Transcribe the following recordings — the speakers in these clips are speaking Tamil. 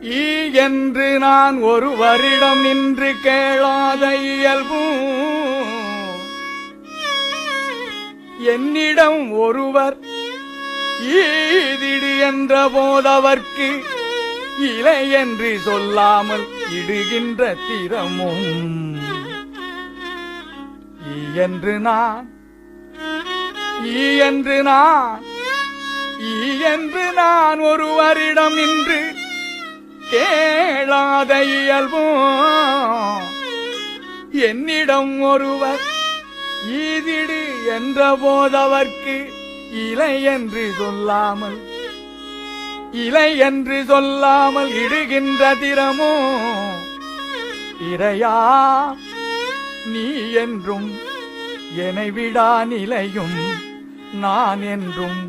ஈ என்று நான் ஒருவரிடம் நின்று கேளாத இயல்பும் என்னிடம் ஒருவர் ஈதிடு என்ற போதவர்க்கு இலை என்று சொல்லாமல் இடுகின்ற திறமும் ஈ என்று நான் ஒருவரிடம் நின்று கேளாத இயல்பும் என்னிடம் ஒருவர் ஈதிடு என்ற போதவர்க்கு இலை என்று சொல்லாமல் இடுகின்ற திறமோ இறையா நீ என்றும் என்னை விடா நிலையும் நான் என்றும்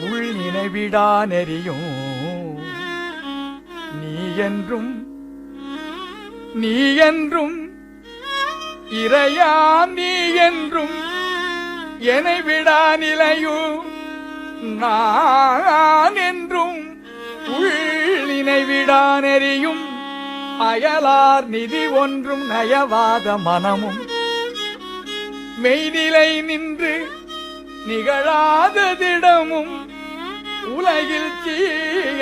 உள் நினைவிடா நெறியும் நீ என்றும் இறையா நீ என்றும் என்னை விடா நிலையும் நான் என்றும் உள் நினைவிடா நெறியும் அயலார் நிதி ஒன்றும் நயவாத மனமும் மெய்நிலை நின்று நிகழாததிடமும் உலகில் தீ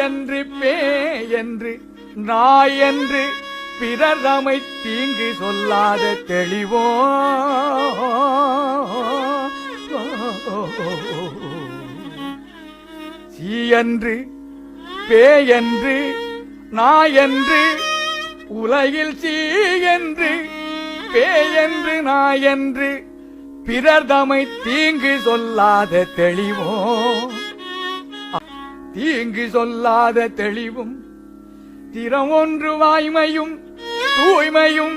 என்று பே என்று நாய் என்று பிறர் தமை தீங்கு சொல்லாத தெளிவோ சீ என்று பே என்று நாய் என்று உலகில் சீ என்று பே என்று நாய் என்று பிறர் தமை தீங்கு சொல்லாத தெளிவோ தீங்கு சொல்லாத தெளிவும் திறம் ஒன்று வாய்மையும் தூய்மையும்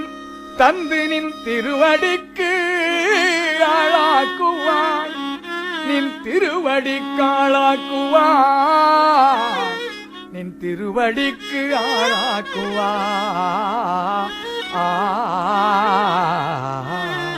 தந்து நின் திருவடிக்கு ஆளாக்குவாய் நின் திருவடிக்கு ஆளாக்குவாய்